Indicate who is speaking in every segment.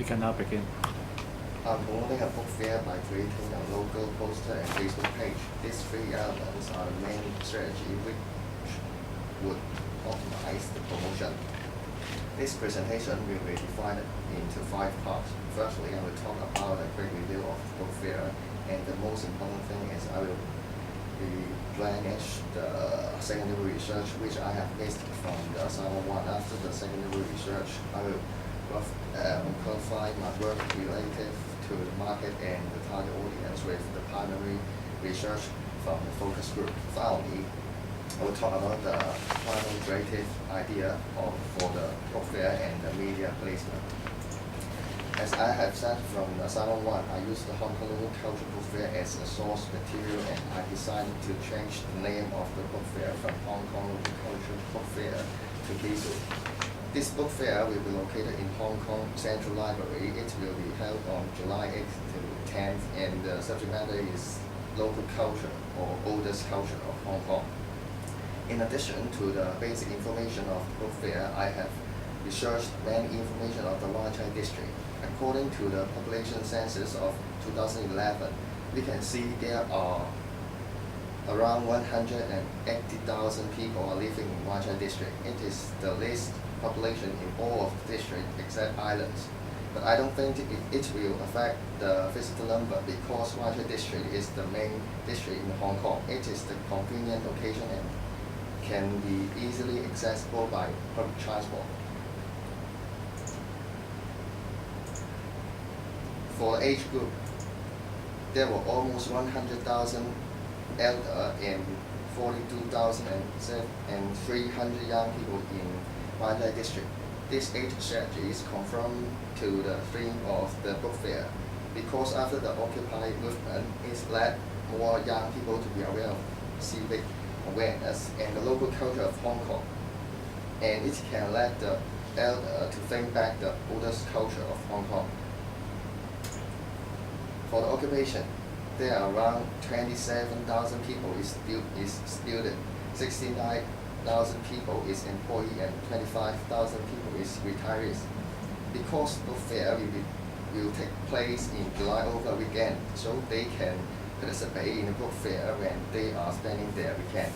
Speaker 1: You can now begin.
Speaker 2: I'm promoting a book fair by creating a logo, poster, and Facebook page. These three elements are the main strategy which would optimize the promotion. This presentation will be divided into 5 parts. Firstly, I will talk about a quick review of the book fair, and the most important thing is I will replenish the secondary research which I have missed from the assignment 1. After the secondary research, I will qualify my work related to the market and the target audience with the primary research from the focus group. Finally, I will talk about the final creative idea for the book fair and the media placement. As I have said from the assignment 1, I used the Hong Kong Local Culture Book Fair as a source material, and I decided to change the name of the book fair from Hong Kong Local Culture Book Fair to Tsz Ho. This book fair will be located in Hong Kong Central Library. It will be held on July 8th to 10th, and the subject matter is local culture or oldest culture of Hong Kong. In addition to the basic information of the book fair, I have researched many information of the Wan Chai district. According to the population census of 2011, we can see there are around 180,000 people are living in Wan Chai district. It is the least population in all of the district except islands. But I don't think it will affect the visitor number because Wan Chai district is the main district in Hong Kong. It is the convenient location and can be easily accessible by public transport. For age group, there were almost 100,000 elder and 42,300 young people in Wan Chai district. This age strategies conform to the theme of the book fair because after the Occupy movement, it led more young people to be aware of civic awareness and the local culture of Hong Kong, and it can let the elder to think back the oldest culture of Hong Kong. For the occupation, there are around 27,000 people is student, 69,000 people is employee, and 25,000 people is retirees. Because book fair will take place in July over weekend, so they can participate in the book fair when they are spending their weekend.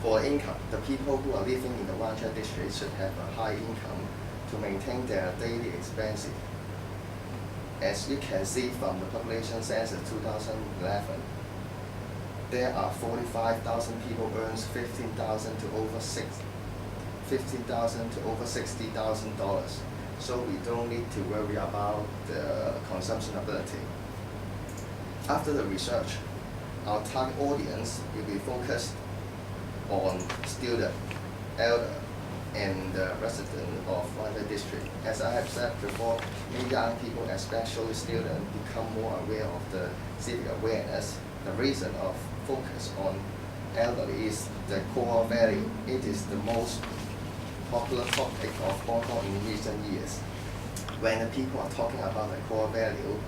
Speaker 2: For income, the people who are living in the Wan Chai district should have a high income to maintain their daily expenses. As you can see from the population census 2011, there are 45,000 people earns $15,000 to over $60,000. So we don't need to worry about the consumption ability. After the research, our target audience will be focused on student, elder, and the resident of Wan Chai district. As I have said before, many young people, especially students, become more aware of the civic awareness. The reason of focus on elderly is the core value. It is the most popular topic of Hong Kong in recent years. When the people are talking about the core value,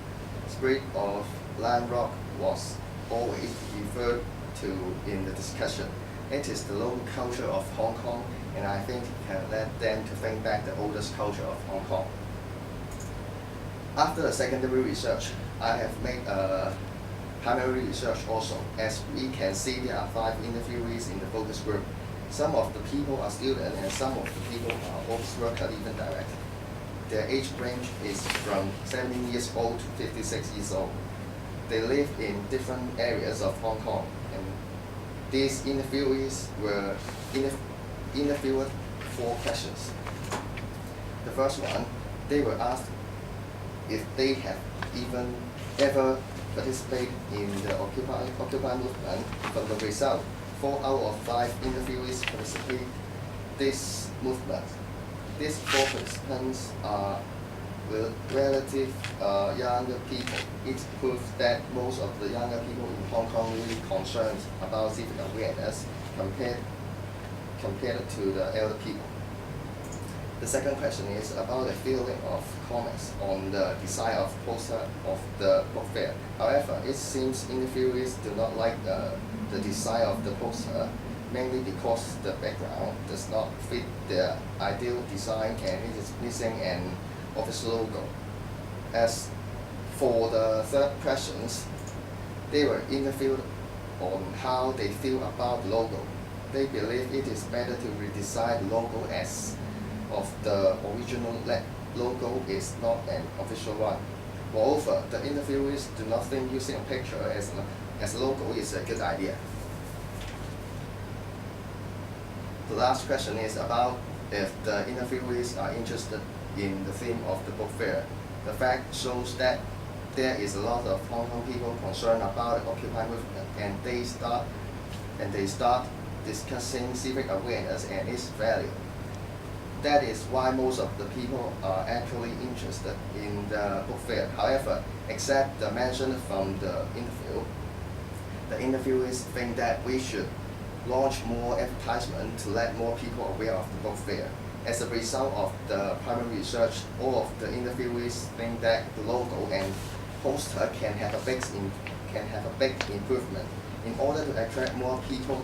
Speaker 2: spirit of land rock was always referred to in the discussion. It is the local culture of Hong Kong, and I think it can let them to think back the oldest culture of Hong Kong. After the secondary research, I have made a primary research also. As we can see, there are 5 interviewees in the focus group. Some of the people are students and some of the people are office workers, even direct. Their age range is from 17 years old to 56 years old. They live in different areas of Hong Kong, and these interviewees were interviewed 4 questions. The first one, they were asked if they have ever participated in the Occupy movement. From the result, 4 out of 5 interviewees participate this movement. These 4 participants are relative younger people. It proves that most of the younger people in Hong Kong really concerned about civic awareness compared to the elder people. The second question is about the feeling of comments on the design of poster of the book fair. However, it seems interviewees do not like the design of the poster, mainly because the background does not fit the ideal design and it is missing an official logo. As for the third questions, they were interviewed on how they feel about the logo. They believe it is better to redesign the logo as of the original logo is not an official one. Moreover, the interviewees do not think using a picture as a logo is a good idea. The last question is about if the interviewees are interested in the theme of the book fair. The fact shows that there is a lot of Hong Kong people concerned about the Occupy movement, and they start discussing civic awareness and its value. That is why most of the people are actually interested in the book fair. However, except the mention from the interview, the interviewees think that we should launch more advertisement to let more people aware of the book fair. As a result of the primary research, all of the interviewees think that the logo and poster can have a big improvement. In order to attract more people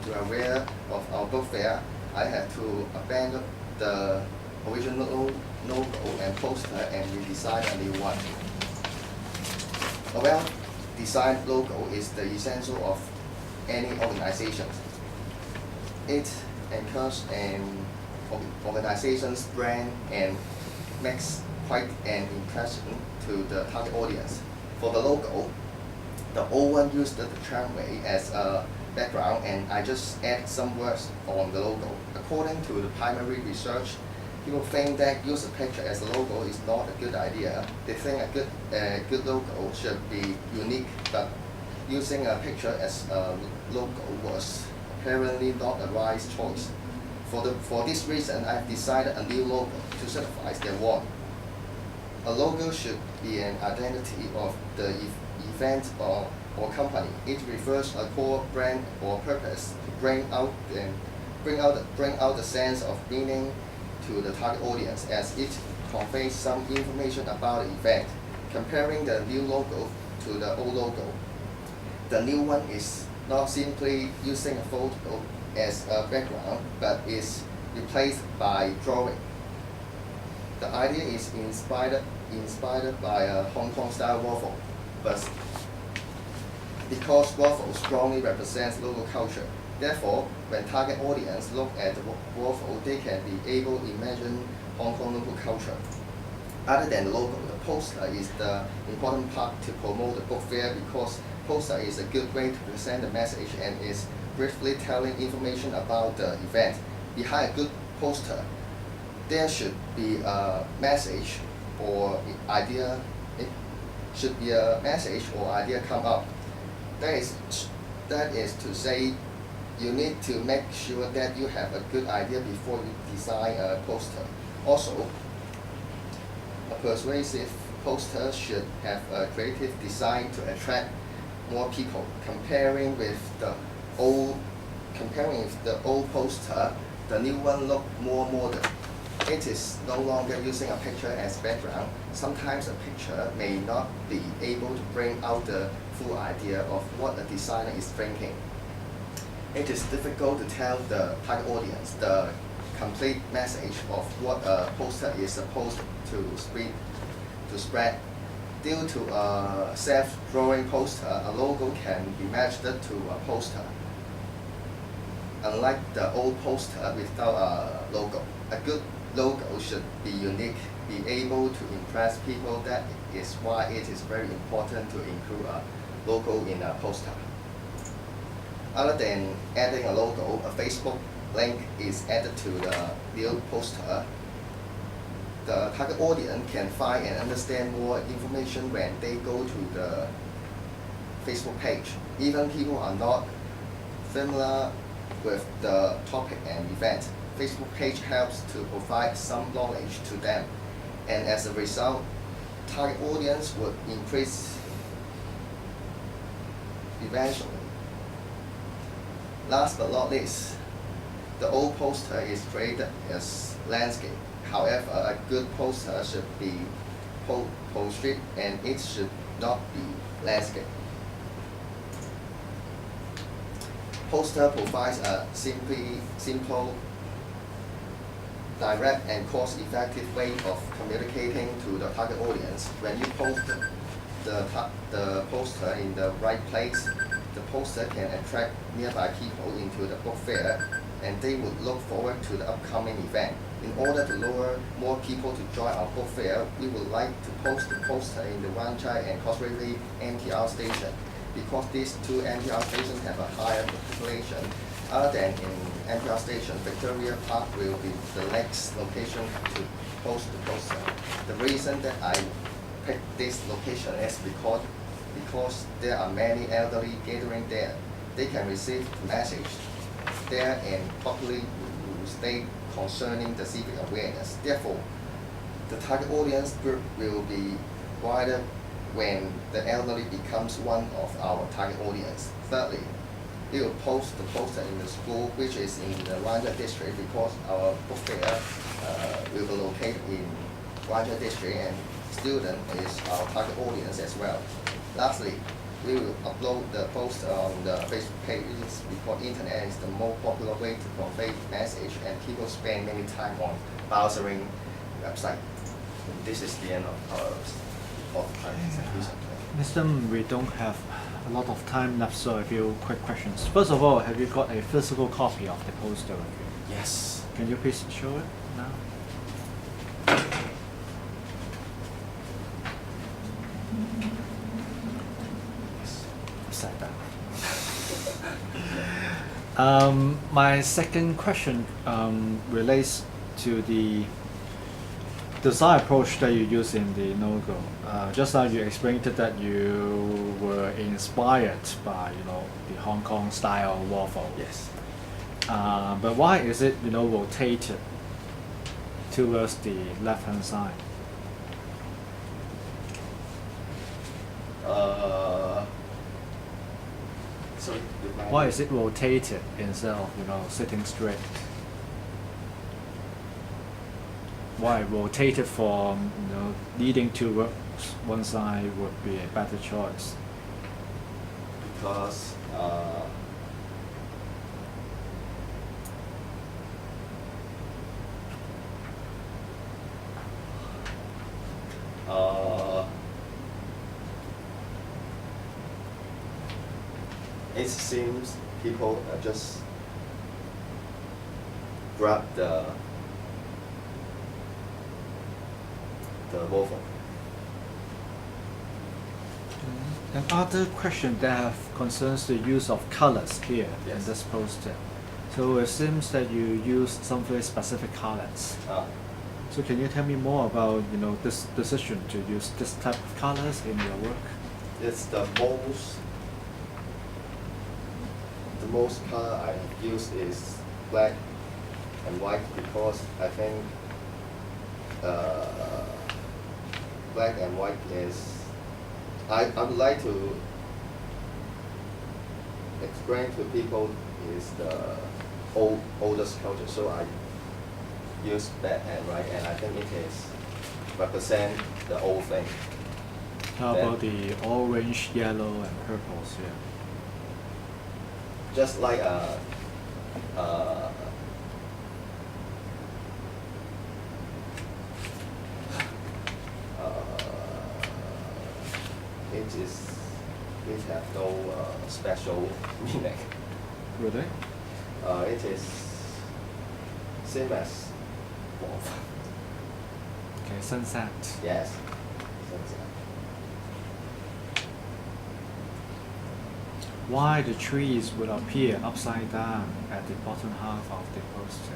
Speaker 2: to aware of our book fair, I had to abandon the original logo and poster and redesign a new one. A well-designed logo is the essential of any organization. It anchors an organization's brand and makes quite an impression to the target audience. For the logo, the old one used the tramway as a background, and I just add some words on the logo. According to the primary research, people think that use a picture as a logo is not a good idea. They think a good logo should be unique, but using a picture as a logo was apparently not a wise choice. For this reason, I've decided a new logo to certify their work. A logo should be an identity of the event or company. It refers a core brand or purpose to bring out the sense of meaning to the target audience, as it conveys some information about the event. Comparing the new logo to the old logo, the new one is not simply using a photo as a background, but is replaced by drawing. The idea is inspired by a Hong Kong style waffle, but because waffle strongly represents local culture. Therefore, when target audience look at the waffle, they can be able to imagine Hong Kong local culture. Other than the logo, the poster is the important part to promote the book fair, because poster is a good way to present the message and is briefly telling information about the event. Behind a good poster, there should be a message or idea. It should be a message or idea come up. That is to say, you need to make sure that you have a good idea before you design a poster. Also, a persuasive poster should have a creative design to attract more people. Comparing with the old poster, the new one looks more modern. It is no longer using a picture as background. Sometimes a picture may not be able to bring out the full idea of what a designer is thinking. It is difficult to tell the target audience the complete message of what a poster is supposed to spread. Due to a self-drawing poster, a logo can be matched to a poster. Unlike the old poster without a logo, a good logo should be unique, be able to impress people. That is why it is very important to include a logo in a poster. Other than adding a logo, a Facebook link is added to the new poster. The target audience can find and understand more information when they go to the Facebook page. Even people are not familiar with the topic and event, Facebook page helps to provide some knowledge to them, and as a result, target audience would increase eventually. Last but not least, the old poster is created as landscape. However, a good poster should be portrait and it should not be landscape. Poster provides a simple direct and cost-effective way of communicating to the target audience. When you post the poster in the right place, the poster can attract nearby people into the book fair, and they would look forward to the upcoming event. In order to lure more people to join our book fair, we would like to post the poster in the Wan Chai and Causeway Bay MTR station. Because these two MTR stations have a higher population, other than in MTR station, Victoria Park will be the next location to post the poster. The reason that I picked this location is because there are many elderly gathering there. They can receive message there and properly state concerning the civic awareness. Therefore, the target audience group will be wider when the elderly becomes one of our target audience. Thirdly, we will post the poster in the school, which is in the Wan Chai district, because our book fair will be located in Wan Chai district, and student is our target audience as well. Lastly, we will upload the poster on the Facebook page because internet is the most popular way to convey message, and people spend many time on browsing website. This is the end of our presentation.
Speaker 1: Mr. We don't have a lot of time left, so a few quick questions. First of all, have you got a physical copy of the poster with you?
Speaker 2: Yes.
Speaker 1: Can you please show it now? Set down. My second question relates to the design approach that you use in the logo. Just now you explained that you were inspired by the Hong Kong style waffle.
Speaker 2: Yes.
Speaker 1: But why is it rotated towards the left hand side? Why is it rotated instead of sitting straight? Why rotated from leading towards one side would be a better choice?
Speaker 2: Because it seems people just grab the waffle.
Speaker 1: Another question that concerns the use of colors here in this poster. So it seems that you use some very specific colors. So can you tell me more about this decision to use this type of colors in your work?
Speaker 2: It's the most color I use is black and white, because I think black and white is I would like to explain to people is the oldest culture, so I use black and white, and I think it is represent the old thing.
Speaker 1: How about the orange, yellow, and purples here?
Speaker 2: Just like it have no special meaning.
Speaker 1: Really?
Speaker 2: It is same as warmth.
Speaker 1: Okay, sunset.
Speaker 2: Yes, sunset.
Speaker 1: Why the trees would appear upside down at the bottom half of the poster?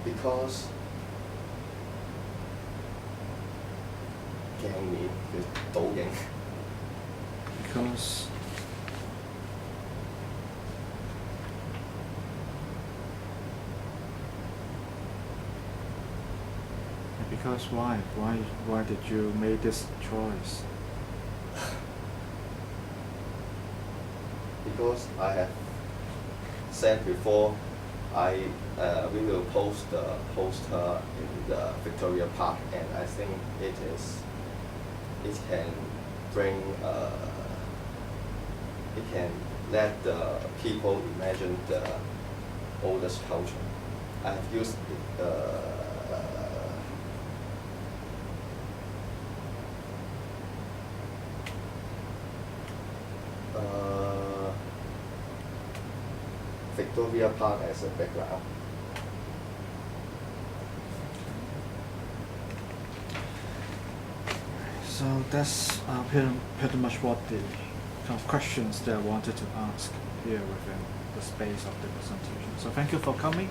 Speaker 2: Because
Speaker 1: Because Because why? Why did you make this choice?
Speaker 2: Because I have said before, we will post the poster in the Victoria Park, and I think it can bring it can let the people imagine the oldest culture. I've used Victoria Park as a background.
Speaker 1: So that's pretty much what the kind of questions that I wanted to ask here within the space of the presentation. So thank you for coming.